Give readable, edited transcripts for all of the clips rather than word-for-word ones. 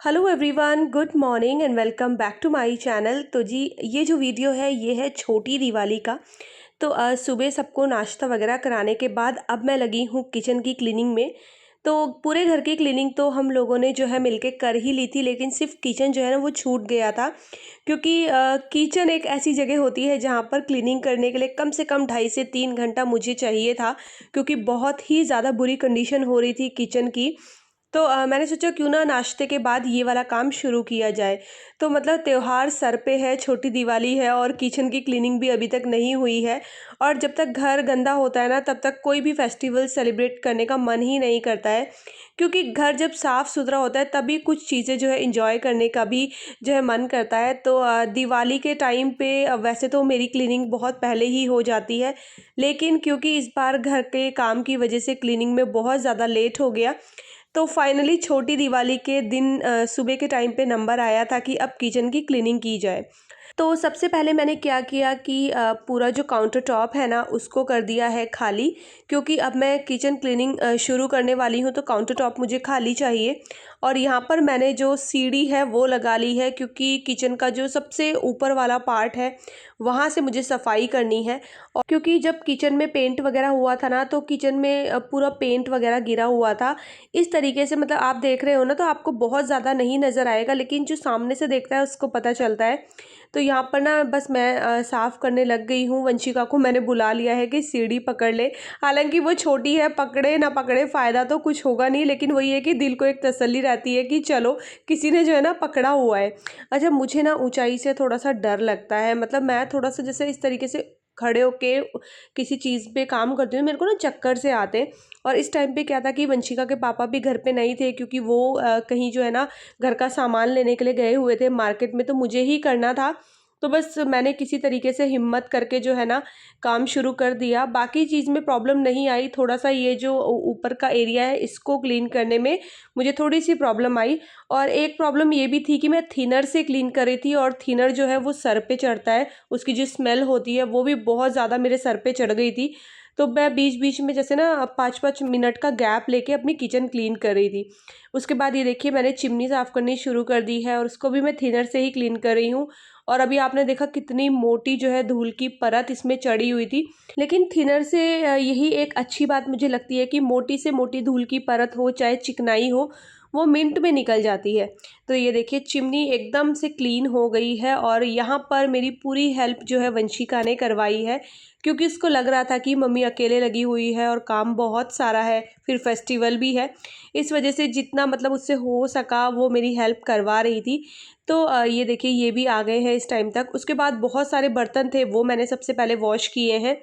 Hello everyone, good morning and welcome back to my channel. तो जी, ये जो वीडियो है ये है छोटी दिवाली का। तो सुबह सबको नाश्ता वगैरह कराने के बाद अब मैं लगी हूँ किचन की क्लीनिंग में। तो पूरे घर की क्लीनिंग तो हम लोगों ने जो है मिलके कर ही ली थी, लेकिन सिर्फ किचन जो है ना वो छूट गया था। क्योंकि किचन एक ऐसी जगह होती है जहाँ पर क्लीनिंग करने के लिए कम से कम 2.5 से 3 घंटा मुझे चाहिए था, क्योंकि बहुत ही ज़्यादा बुरी कंडीशन हो रही थी किचन की। तो मैंने सोचा क्यों ना नाश्ते के बाद ये वाला काम शुरू किया जाए। तो मतलब त्योहार सर पे है, छोटी दिवाली है और किचन की क्लीनिंग भी अभी तक नहीं हुई है। और जब तक घर गंदा होता है ना तब तक कोई भी फेस्टिवल सेलिब्रेट करने का मन ही नहीं करता है। क्योंकि घर जब साफ़ सुथरा होता है तभी कुछ चीज़ें जो है इंजॉय करने का भी जो है मन करता है। तो दिवाली के टाइम पे वैसे तो मेरी क्लीनिंग बहुत पहले ही हो जाती है, लेकिन क्योंकि इस बार घर के काम की वजह से क्लीनिंग में बहुत ज़्यादा लेट हो गया। तो फाइनली छोटी दिवाली के दिन सुबह के टाइम पे नंबर आया था कि अब किचन की क्लीनिंग की जाए। तो सबसे पहले मैंने क्या किया कि पूरा जो काउंटर टॉप है ना उसको कर दिया है खाली। क्योंकि अब मैं किचन क्लीनिंग शुरू करने वाली हूँ तो काउंटर टॉप मुझे खाली चाहिए। और यहाँ पर मैंने जो सीढ़ी है वो लगा ली है, क्योंकि किचन का जो सबसे ऊपर वाला पार्ट है वहाँ से मुझे सफाई करनी है। और क्योंकि जब किचन में पेंट वगैरह हुआ था ना तो किचन में पूरा पेंट वगैरह गिरा हुआ था। इस तरीके से मतलब आप देख रहे हो ना तो आपको बहुत ज़्यादा नहीं नज़र आएगा, लेकिन जो सामने से देखता है उसको पता चलता है। तो यहाँ पर ना बस मैं साफ़ करने लग गई हूँ। वंशिका को मैंने बुला लिया है कि सीढ़ी पकड़ ले। हालांकि वो छोटी है, पकड़े ना पकड़े फ़ायदा तो कुछ होगा नहीं, लेकिन वही है कि दिल को एक तसल्ली रहती है कि चलो किसी ने जो है ना पकड़ा हुआ है। अच्छा, मुझे ना ऊंचाई से थोड़ा सा डर लगता है। मतलब मैं थोड़ा सा जैसे इस तरीके से खड़े होके किसी चीज़ पे काम करती हूँ, मेरे को ना चक्कर से आते हैं। और इस टाइम पे क्या था कि वंशिका के पापा भी घर पे नहीं थे, क्योंकि वो कहीं जो है ना घर का सामान लेने के लिए गए हुए थे मार्केट में, तो मुझे ही करना था। तो बस मैंने किसी तरीके से हिम्मत करके जो है ना काम शुरू कर दिया। बाकी चीज़ में प्रॉब्लम नहीं आई, थोड़ा सा ये जो ऊपर का एरिया है इसको क्लीन करने में मुझे थोड़ी सी प्रॉब्लम आई। और एक प्रॉब्लम ये भी थी कि मैं थिनर से क्लीन कर रही थी, और थिनर जो है वो सर पे चढ़ता है, उसकी जो स्मेल होती है वो भी बहुत ज़्यादा मेरे सर पे चढ़ गई थी। तो मैं बीच बीच में जैसे ना 5-5 मिनट का गैप लेके अपनी किचन क्लीन कर रही थी। उसके बाद ये देखिए मैंने चिमनी साफ़ करनी शुरू कर दी है, और उसको भी मैं थिनर से ही क्लीन कर रही हूँ। और अभी आपने देखा कितनी मोटी जो है धूल की परत इसमें चढ़ी हुई थी। लेकिन थिनर से यही एक अच्छी बात मुझे लगती है कि मोटी से मोटी धूल की परत हो चाहे चिकनाई हो, वो मिनट में निकल जाती है। तो ये देखिए चिमनी एकदम से क्लीन हो गई है। और यहाँ पर मेरी पूरी हेल्प जो है वंशिका ने करवाई है, क्योंकि उसको लग रहा था कि मम्मी अकेले लगी हुई है और काम बहुत सारा है, फिर फेस्टिवल भी है। इस वजह से जितना मतलब उससे हो सका वो मेरी हेल्प करवा रही थी। तो ये देखिए ये भी आ गए हैं इस टाइम तक। उसके बाद बहुत सारे बर्तन थे वो मैंने सबसे पहले वॉश किए हैं।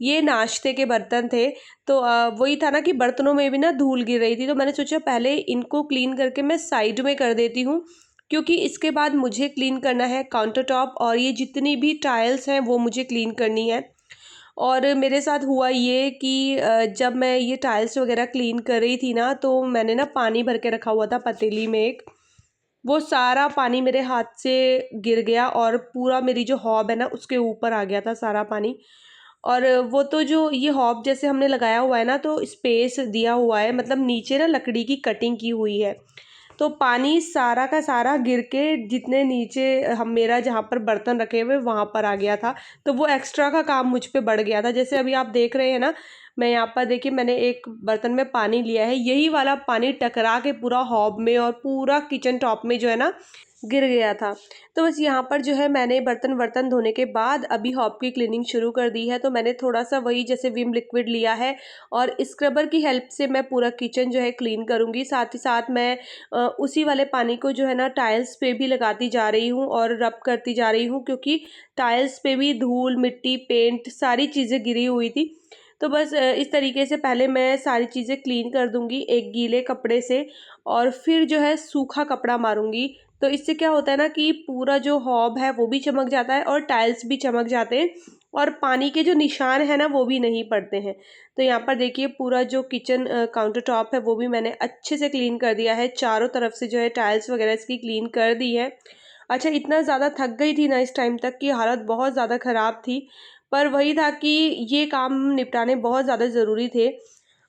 ये नाश्ते के बर्तन थे। तो वही था ना कि बर्तनों में भी ना धूल गिर रही थी, तो मैंने सोचा पहले इनको क्लीन करके मैं साइड में कर देती हूँ, क्योंकि इसके बाद मुझे क्लीन करना है काउंटर टॉप, और ये जितनी भी टाइल्स हैं वो मुझे क्लीन करनी है। और मेरे साथ हुआ ये कि जब मैं ये टाइल्स वगैरह क्लीन कर रही थी ना तो मैंने ना पानी भर के रखा हुआ था पतीली में एक। वो सारा पानी मेरे हाथ से गिर गया, और पूरा मेरी जो हॉब है ना उसके ऊपर आ गया था सारा पानी। और वो तो जो ये हॉब जैसे हमने लगाया हुआ है ना तो स्पेस दिया हुआ है, मतलब नीचे ना लकड़ी की कटिंग की हुई है। तो पानी सारा का सारा गिर के जितने नीचे हम मेरा जहाँ पर बर्तन रखे हुए वहाँ पर आ गया था। तो वो एक्स्ट्रा का काम मुझ पे बढ़ गया था। जैसे अभी आप देख रहे हैं ना, मैं यहाँ पर देखिए मैंने एक बर्तन में पानी लिया है, यही वाला पानी टकरा के पूरा हॉब में और पूरा किचन टॉप में जो है ना गिर गया था। तो बस यहाँ पर जो है मैंने बर्तन वर्तन धोने के बाद अभी हॉब की क्लीनिंग शुरू कर दी है। तो मैंने थोड़ा सा वही जैसे विम लिक्विड लिया है, और स्क्रबर की हेल्प से मैं पूरा किचन जो है क्लीन करूँगी। साथ ही साथ मैं उसी वाले पानी को जो है ना टाइल्स पे भी लगाती जा रही हूँ और रब करती जा रही हूँ, क्योंकि टाइल्स पे भी धूल मिट्टी पेंट सारी चीज़ें गिरी हुई थी। तो बस इस तरीके से पहले मैं सारी चीज़ें क्लीन कर दूँगी एक गीले कपड़े से, और फिर जो है सूखा कपड़ा मारूँगी। तो इससे क्या होता है ना कि पूरा जो हॉब है वो भी चमक जाता है और टाइल्स भी चमक जाते हैं, और पानी के जो निशान है ना वो भी नहीं पड़ते हैं। तो यहाँ पर देखिए पूरा जो किचन काउंटर टॉप है वो भी मैंने अच्छे से क्लीन कर दिया है, चारों तरफ से जो है टाइल्स वगैरह इसकी क्लीन कर दी है। अच्छा, इतना ज़्यादा थक गई थी ना इस टाइम तक कि हालत बहुत ज़्यादा ख़राब थी, पर वही था कि ये काम निपटाने बहुत ज़्यादा ज़रूरी थे।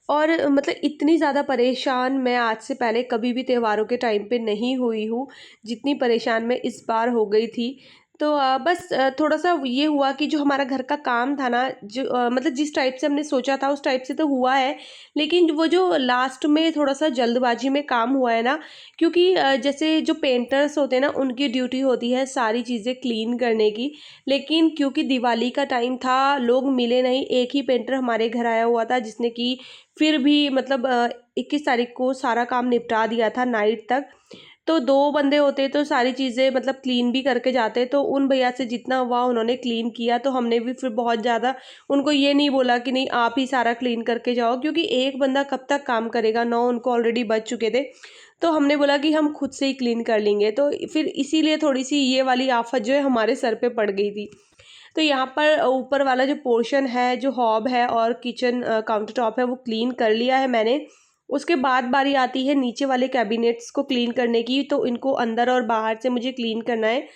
और मतलब इतनी ज़्यादा परेशान मैं आज से पहले कभी भी त्योहारों के टाइम पे नहीं हुई हूँ, जितनी परेशान मैं इस बार हो गई थी। तो बस थोड़ा-सा ये हुआ कि जो हमारा घर का काम था ना, जो मतलब जिस टाइप से हमने सोचा था उस टाइप से तो हुआ है, लेकिन वो जो लास्ट में थोड़ा-सा जल्दबाजी में काम हुआ है ना, क्योंकि जैसे जो पेंटर्स होते हैं ना, उनकी ड्यूटी होती है सारी चीज़ें क्लीन करने की, लेकिन क्योंकि दिवाली का टाइम था, लोग मिले नहीं, एक ही पेंटर हमारे घर आया हुआ था जिसने कि फिर भी मतलब 21 तारीख को सारा काम निपटा दिया था नाइट तक। तो 2 बंदे होते तो सारी चीज़ें मतलब क्लीन भी करके जाते, तो उन भैया से जितना हुआ उन्होंने क्लीन किया, तो हमने भी फिर बहुत ज़्यादा उनको ये नहीं बोला कि नहीं आप ही सारा क्लीन करके जाओ, क्योंकि एक बंदा कब तक काम करेगा, 9 उनको ऑलरेडी बज चुके थे। तो हमने बोला कि हम खुद से ही क्लीन कर लेंगे, तो फिर इसीलिए थोड़ी-सी ये वाली आफ़त जो है हमारे सर पे पड़ गई थी। तो यहाँ पर ऊपर वाला जो पोर्शन है, जो हॉब है और किचन काउंटर टॉप है, वो क्लीन कर लिया है मैंने। उसके बाद बारी आती है नीचे वाले कैबिनेट्स को क्लीन करने की, तो इनको अंदर और बाहर से मुझे क्लीन करना है।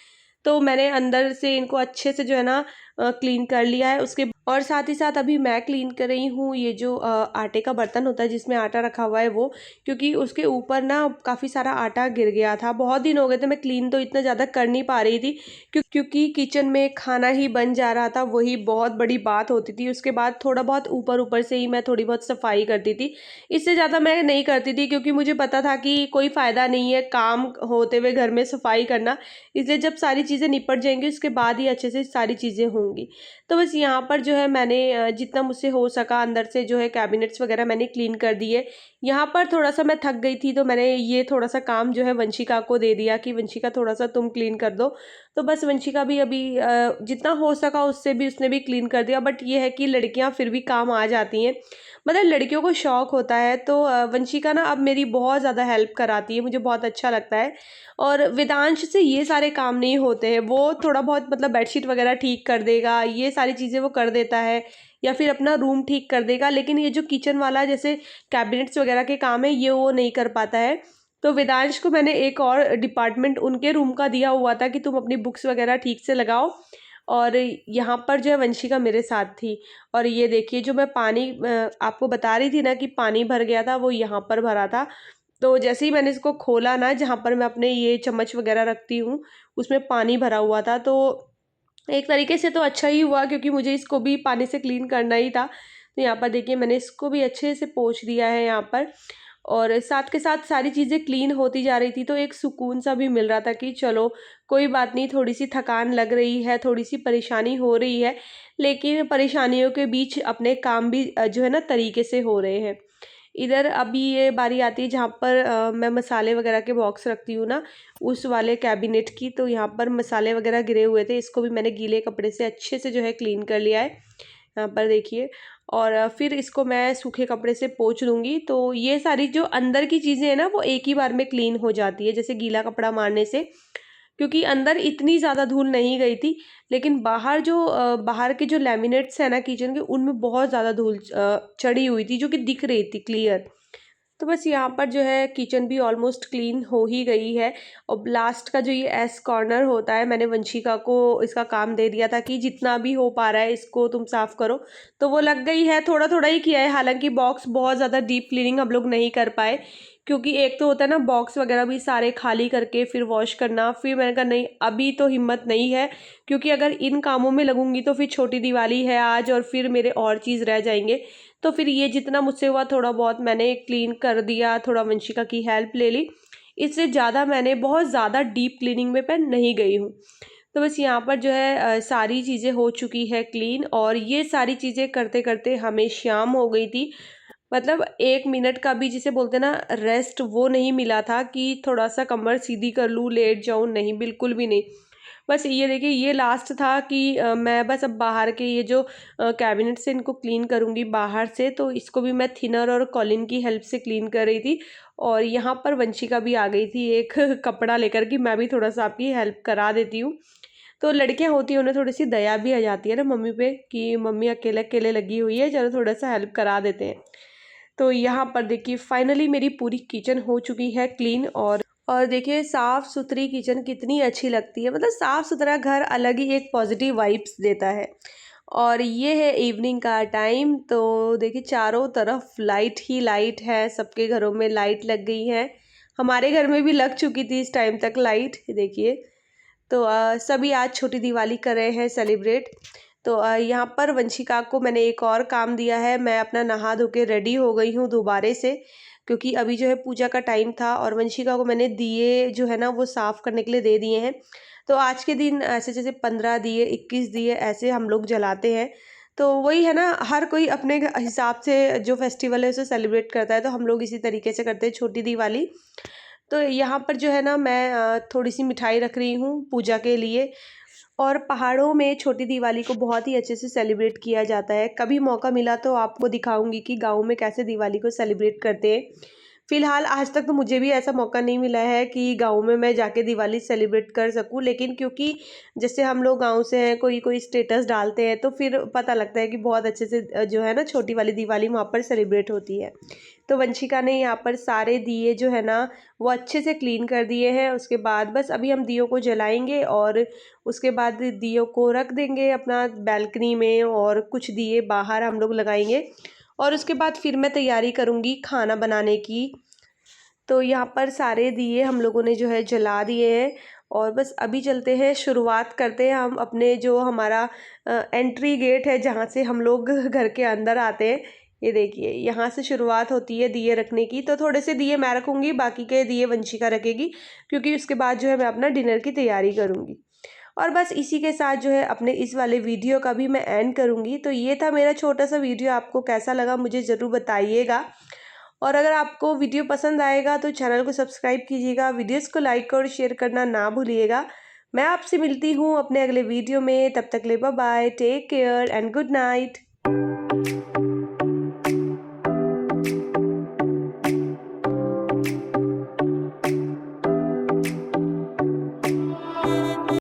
तो मैंने अंदर से इनको अच्छे से जो है ना क्लीन कर लिया है। उसके और साथ ही साथ अभी मैं क्लीन कर रही हूँ ये जो आटे का बर्तन होता है जिसमें आटा रखा हुआ है वो, क्योंकि उसके ऊपर ना काफ़ी सारा आटा गिर गया था। बहुत दिन हो गए थे, मैं क्लीन तो इतना ज़्यादा कर नहीं पा रही थी, क्योंकि किचन में खाना ही बन जा रहा था, वही बहुत बड़ी बात होती थी। उसके बाद थोड़ा बहुत ऊपर-ऊपर से ही मैं थोड़ी बहुत सफाई करती थी। इससे ज़्यादा मैं नहीं करती थी, क्योंकि मुझे पता था कि कोई फ़ायदा नहीं है काम होते हुए घर में सफाई करना। इसलिए जब सारी चीज़ें निपट जाएँगी उसके बाद ही अच्छे से सारी चीज़ें होंगी। तो बस यहाँ पर जो है मैंने जितना मुझसे हो सका अंदर से जो है कैबिनेट्स वगैरह मैंने क्लीन कर दिए। यहाँ पर थोड़ा-सा मैं थक गई थी, तो मैंने ये थोड़ा-सा काम जो है वंशिका को दे दिया कि वंशिका थोड़ा-सा तुम क्लीन कर दो। तो बस वंशिका भी अभी जितना हो सका उससे भी उसने भी क्लीन कर दिया, बट ये है कि लड़कियाँ फिर भी काम आ जाती हैं। मतलब लड़कियों को शौक होता है, तो वंशिका ना अब मेरी बहुत ज़्यादा हेल्प कराती है, मुझे बहुत अच्छा लगता है। और वेदांश से ये सारे काम नहीं होते हैं, वो थोड़ा बहुत मतलब बेडशीट वगैरह ठीक कर देगा, ये सारी चीज़ें वो कर देता है, या फिर अपना रूम ठीक कर देगा, लेकिन ये जो किचन वाला जैसे कैबिनेट्स वगैरह के काम है ये वो नहीं कर पाता है। तो वेदांश को मैंने एक और डिपार्टमेंट उनके रूम का दिया हुआ था कि तुम अपनी बुक्स वगैरह ठीक से लगाओ, और यहाँ पर जो है वंशिका मेरे साथ थी। और ये देखिए जो मैं पानी आपको बता रही थी ना कि पानी भर गया था, वो यहाँ पर भरा था। तो जैसे ही मैंने इसको खोला ना, जहाँ पर मैं अपने ये चम्मच वगैरह रखती हूँ, उसमें पानी भरा हुआ था। तो एक तरीके से तो अच्छा ही हुआ, क्योंकि मुझे इसको भी पानी से क्लीन करना ही था। तो यहाँ पर देखिए मैंने इसको भी अच्छे से पोंछ दिया है यहाँ पर, और साथ के साथ सारी चीज़ें क्लीन होती जा रही थी, तो एक सुकून सा भी मिल रहा था कि चलो कोई बात नहीं, थोड़ी-सी थकान लग रही है, थोड़ी-सी परेशानी हो रही है, लेकिन परेशानियों के बीच अपने काम भी जो है ना तरीके से हो रहे हैं। इधर अभी ये बारी आती है जहाँ पर मैं मसाले वगैरह के बॉक्स रखती हूँ ना, उस वाले कैबिनेट की। तो यहाँ पर मसाले वगैरह गिरे हुए थे, इसको भी मैंने गीले कपड़े से अच्छे से जो है क्लीन कर लिया है। यहाँ पर देखिए, और फिर इसको मैं सूखे कपड़े से पोंछ दूँगी, तो ये सारी जो अंदर की चीज़ें हैं ना, वो एक ही बार में क्लीन हो जाती है, जैसे गीला कपड़ा मारने से। क्योंकि अंदर इतनी ज़्यादा धूल नहीं गई थी, लेकिन बाहर जो बाहर के जो लैमिनेट्स हैं ना किचन के, उनमें बहुत ज़्यादा धूल चढ़ी हुई थी, जो कि दिख रही थी क्लियर। तो बस यहाँ पर जो है किचन भी ऑलमोस्ट क्लीन हो ही गई है। और लास्ट का जो ये एस कॉर्नर होता है, मैंने वंशिका को इसका काम दे दिया था कि जितना भी हो पा रहा है इसको तुम साफ़ करो। तो वो लग गई है, थोड़ा-थोड़ा ही किया है, हालाँकि बॉक्स बहुत ज़्यादा डीप क्लीनिंग हम लोग नहीं कर पाए, क्योंकि एक तो होता है ना बॉक्स वगैरह भी सारे खाली करके फिर वॉश करना। फिर मैंने कहा नहीं, अभी तो हिम्मत नहीं है, क्योंकि अगर इन कामों में लगूंगी तो फिर छोटी दिवाली है आज, और फिर मेरे और चीज़ रह जाएंगे। तो फिर ये जितना मुझसे हुआ थोड़ा बहुत मैंने क्लीन कर दिया, थोड़ा वंशिका की हेल्प ले ली। इससे ज़्यादा मैंने बहुत ज़्यादा डीप क्लीनिंग में मैं नहीं गई हूँ। तो बस यहाँ पर जो है सारी चीज़ें हो चुकी है क्लीन, और ये सारी चीज़ें करते करते हमें शाम हो गई थी। मतलब 1 मिनट का भी जिसे बोलते हैं ना रेस्ट, वो नहीं मिला था कि थोड़ा-सा कमर सीधी कर लूँ, लेट जाऊँ, नहीं बिल्कुल भी नहीं। बस ये देखिए ये लास्ट था कि मैं बस अब बाहर के ये जो कैबिनेट से इनको क्लीन करूँगी बाहर से, तो इसको भी मैं थिनर और कॉलिन की हेल्प से क्लीन कर रही थी। और यहाँ पर वंशिका भी आ गई थी एक कपड़ा लेकर कि मैं भी थोड़ा-सा आपकी हेल्प करा देती हूँ। तो लड़कियाँ होती हैं, उन्हें थोड़ी-सी दया भी आ जाती है ना मम्मी पे कि मम्मी अकेले-अकेले लगी हुई है, चलो थोड़ा-सा हेल्प करा देते हैं। तो यहाँ पर देखिए फाइनली मेरी पूरी किचन हो चुकी है क्लीन। और देखिए साफ़ सुथरी किचन कितनी अच्छी लगती है, मतलब साफ़ सुथरा घर अलग ही एक पॉजिटिव वाइब्स देता है। और ये है इवनिंग का टाइम। तो देखिए चारों तरफ लाइट ही लाइट है, सबके घरों में लाइट लग गई है। हमारे घर में भी लग चुकी थी इस टाइम तक लाइट, देखिए। तो सभी आज छोटी दिवाली कर रहे हैं सेलिब्रेट। तो यहाँ पर वंशिका को मैंने एक और काम दिया है। मैं अपना नहा धो के रेडी हो गई हूँ दोबारे से, क्योंकि अभी जो है पूजा का टाइम था और वंशिका को मैंने दिए जो है ना वो साफ़ करने के लिए दे दिए हैं। तो आज के दिन ऐसे जैसे 15 दिए 21 दिए ऐसे हम लोग जलाते हैं। तो वही है ना, हर कोई अपने हिसाब से जो फेस्टिवल है उसे सेलिब्रेट करता है, तो हम लोग इसी तरीके से करते हैं छोटी दिवाली। तो यहाँ पर जो है ना मैं थोड़ी सी मिठाई रख रही हूँ पूजा के लिए। और पहाड़ों में छोटी दिवाली को बहुत ही अच्छे से सेलिब्रेट किया जाता है। कभी मौका मिला तो आपको दिखाऊंगी कि गाँव में कैसे दिवाली को सेलिब्रेट करते हैं। फिलहाल आज तक तो मुझे भी ऐसा मौका नहीं मिला है कि गाँव में मैं जाके दिवाली सेलिब्रेट कर सकूं, लेकिन क्योंकि जैसे हम लोग गाँव से हैं, कोई कोई स्टेटस डालते हैं तो फिर पता लगता है कि बहुत अच्छे से जो है ना छोटी वाली दिवाली वहाँ पर सेलिब्रेट होती है। तो वंशिका ने यहाँ पर सारे दिए जो है ना वो अच्छे से क्लीन कर दिए हैं। उसके बाद बस अभी हम दियों को जलाएंगे और उसके बाद दियों को रख देंगे अपना बैल्कनी में, और कुछ दिए बाहर हम लोग लगाएंगे। और उसके बाद फिर मैं तैयारी करूँगी खाना बनाने की। तो यहाँ पर सारे दिए हम लोगों ने जो है जला दिए हैं, और बस अभी चलते हैं, शुरुआत करते हैं हम अपने जो हमारा एंट्री गेट है जहाँ से हम लोग घर के अंदर आते हैं। ये देखिए यहाँ से शुरुआत होती है दिए रखने की। तो थोड़े से दिए मैं रखूँगी, बाकी के दिए वंशिका रखेगी, क्योंकि उसके बाद जो है मैं अपना डिनर की तैयारी करूँगी। और बस इसी के साथ जो है अपने इस वाले वीडियो का भी मैं एंड करूँगी। तो ये था मेरा छोटा सा वीडियो, आपको कैसा लगा मुझे ज़रूर बताइएगा। और अगर आपको वीडियो पसंद आएगा तो चैनल को सब्सक्राइब कीजिएगा, वीडियोस को लाइक और शेयर करना ना भूलिएगा। मैं आपसे मिलती हूँ अपने अगले वीडियो में, तब तक ले bye bye, take care and good night.